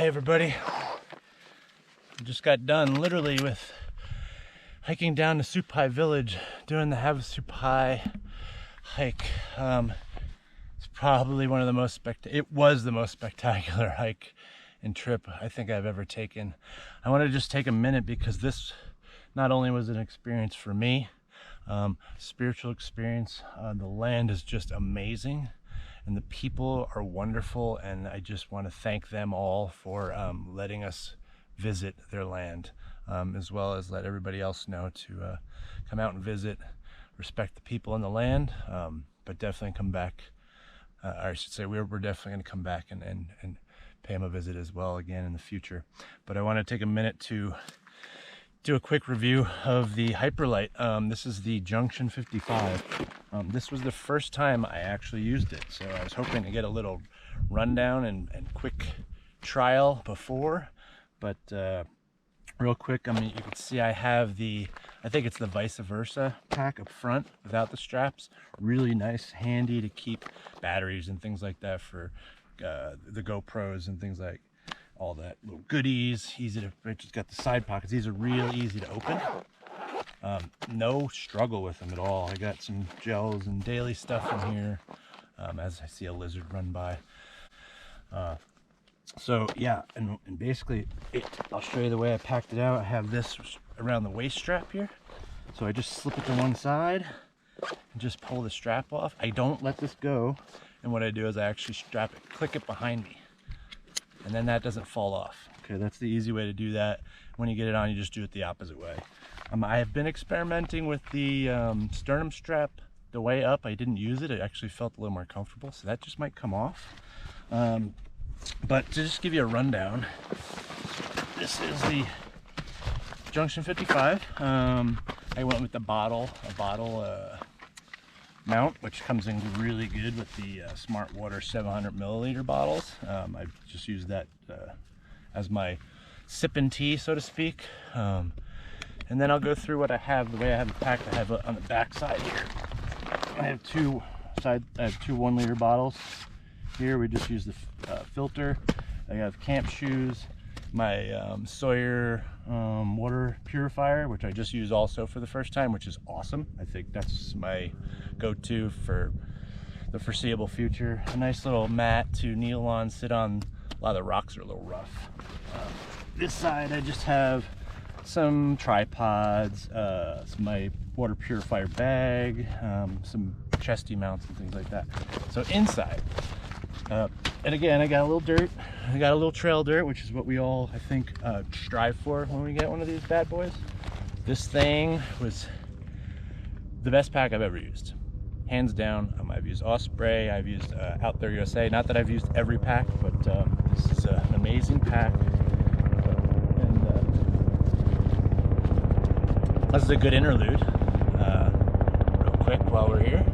Hey everybody, I just got done literally with hiking down to Supai village, doing the Havasupai hike. It's probably one of the most it was the most spectacular hike and trip I think I've ever taken. I want to just take a minute because this not only was an experience for me, spiritual experience. The land is just amazing and the people are wonderful, and I just want to thank them all for letting us visit their land, as well as let everybody else know to come out and visit, respect the people in the land, but definitely come back. Or I should say we're definitely going to come back and pay them a visit as well again in the future. But I want to take a minute to do a quick review of the Hyperlite. This is the Junction 55. This was the first time I actually used it, so I was hoping to get a little rundown and quick trial before, but real quick, I mean, you can see I have I think it's the vice versa pack up front without the straps. Really nice, handy to keep batteries and things like that for the GoPros and things like all that, little goodies. Easy to, it just got the side pockets. These are real easy to open. No struggle with them at all. I got some gels and daily stuff in here, as I see a lizard run by. So yeah, and basically I'll show you the way I packed it out. I have this around the waist strap here, so I just slip it to one side and just pull the strap off. I don't let this go, and what I do is I actually strap it, click it behind me, and then that doesn't fall off. Okay, that's the easy way to do that. When you get it on, you just do it the opposite way. I have been experimenting with the sternum strap the way up. I didn't use it. It actually felt a little more comfortable, so that just might come off. But to just give you a rundown, this is the Junction 55. I went with a bottle mount, which comes in really good with the Smart Water 700 milliliter bottles. I just use that as my sipping tea, so to speak. And then I'll go through what I have, the way I have it packed. I have on the back side here, I have two 1 liter bottles. Here we just use the filter. I have camp shoes, my Sawyer water purifier, which I just used also for the first time, which is awesome. I think that's my go-to for the foreseeable future. A nice little mat to kneel on, sit on. A lot of the rocks are a little rough. This side I just have some tripods, my water purifier bag, some chesty mounts and things like that. So inside, and again, I got a little dirt. I got a little trail dirt, which is what we all, I think, strive for when we get one of these bad boys. This thing was the best pack I've ever used, hands down. I've used Osprey, I've used Out There USA. Not that I've used every pack, but this is an amazing pack. And this is a good interlude, real quick while we're here.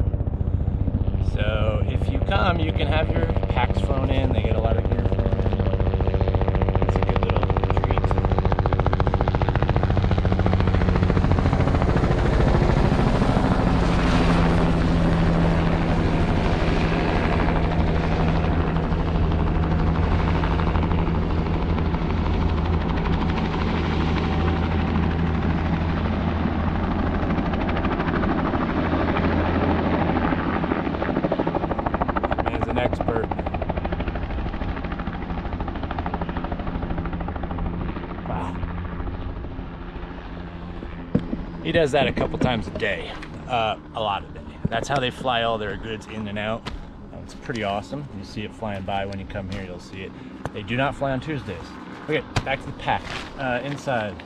So if you come, you can have your packs flown in. They get a lot of gear flown in. It's a good little treat. Expert. Wow. He does that a couple times a day, a lot a day. That's how they fly all their goods in and out. It's pretty awesome. You see it flying by when you come here, you'll see it. They do not fly on Tuesdays. Okay, back to the pack. Inside,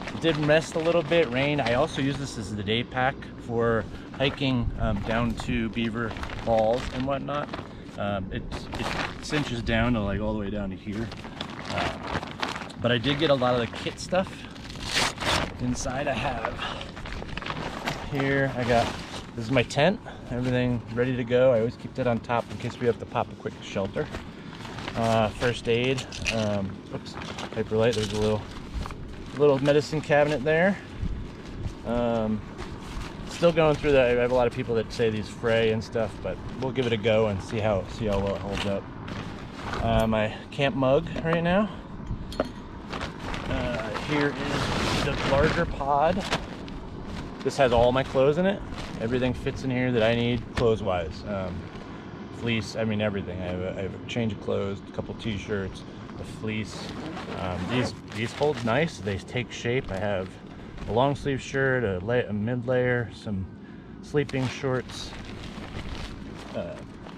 it did rest a little bit, rain. I also use this as the day pack for hiking down to Beaver Falls and whatnot. It cinches down to like all the way down to here, but I did get a lot of the kit stuff inside. I have here, this is my tent, everything ready to go. I always keep that on top in case we have to pop a quick shelter. First aid, oops, Hyperlite, there's a little medicine cabinet there. Still going through that. I have a lot of people that say these fray and stuff, but we'll give it a go and see how well it holds up. My camp mug right now. here is the larger pod. This has all my clothes in it. Everything fits in here that I need clothes-wise. Fleece, I mean everything. I have a change of clothes, a couple t-shirts, a fleece. These hold nice. They take shape. I have a long sleeve shirt, a mid layer, some sleeping shorts.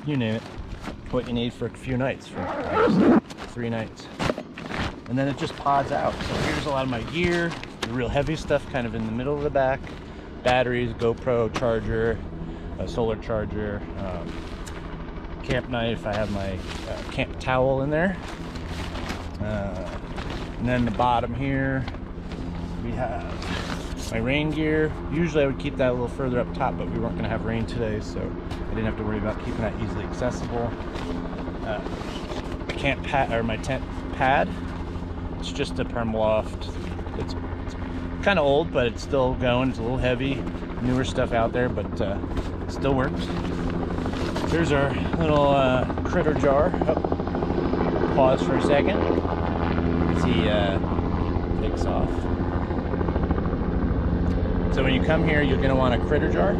You name it. What you need for a few nights, for 3 nights. And then it just pods out. So here's a lot of my gear, the real heavy stuff kind of in the middle of the back. Batteries, GoPro, charger, a solar charger, camp knife. I have my camp towel in there. And then the bottom here, we have my rain gear. Usually I would keep that a little further up top, but we weren't gonna have rain today, so I didn't have to worry about keeping that easily accessible. Camp pad, or my tent pad. It's just a Permaloft. It's kind of old, but it's still going. It's a little heavy. Newer stuff out there, but it still works. Here's our little critter jar. Oh, pause for a second as he takes off. So when you come here, you're going to want a critter jar.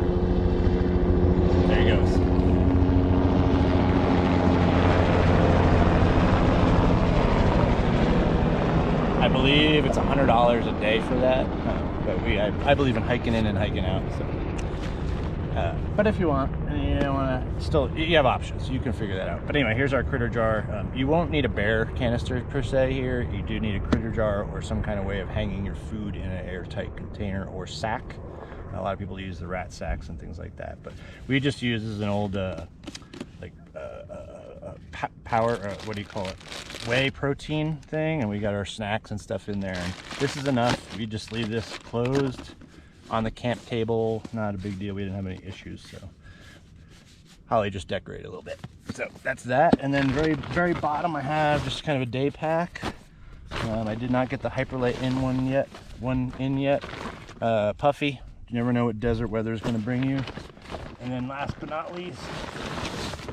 There he goes. I believe it's $100 a day for that, but I believe in hiking in and hiking out. So, but if you want, and you don't want to, still you have options. You can figure that out. But anyway, here's our critter jar. You won't need a bear canister per se here. You do need a critter jar or some kind of way of hanging your food in an airtight container or sack. A lot of people use the rat sacks and things like that, but we just use this as an old power, what do you call it, whey protein thing, and we got our snacks and stuff in there, and this is enough. We just leave this closed on the camp table. Not a big deal. We didn't have any issues, so Holly just decorated a little bit. So that's that. And then very bottom I have just kind of a day pack. I did not get the Hyperlite one in yet. Puffy. You never know what desert weather is going to bring you. And then last but not least,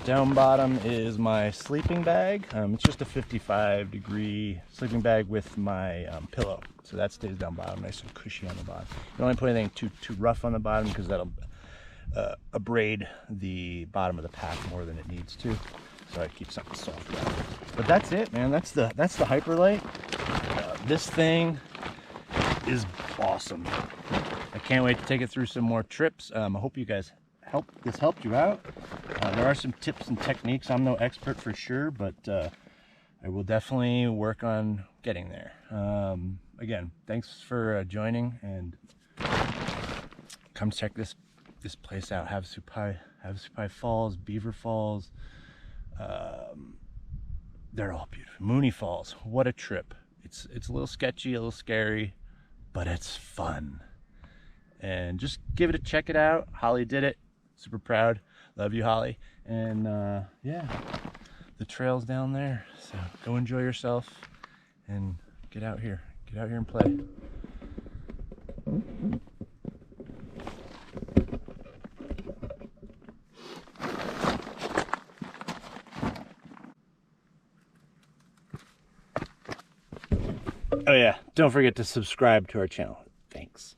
down bottom is my sleeping bag. It's just a 55-degree sleeping bag with my pillow. So that stays down bottom, nice and cushy on the bottom. You don't want to put anything too rough on the bottom because that'll abrade the bottom of the pack more than it needs to. So I keep something soft down. But that's it, man. That's the Hyperlite. This thing is awesome. I can't wait to take it through some more trips. I hope you guys this helped you out. There are some tips and techniques. I'm no expert for sure, but I will definitely work on getting there. Again, thanks for joining, and come check this place out. Havasupai Falls, Beaver Falls. They're all beautiful. Mooney Falls. What a trip. It's a little sketchy, a little scary, but it's fun. And just give it a check it out. Holly did it. Super proud. Love you, Holly. And yeah, the trail's down there. So go enjoy yourself and get out here. Get out here and play. Oh yeah, don't forget to subscribe to our channel. Thanks.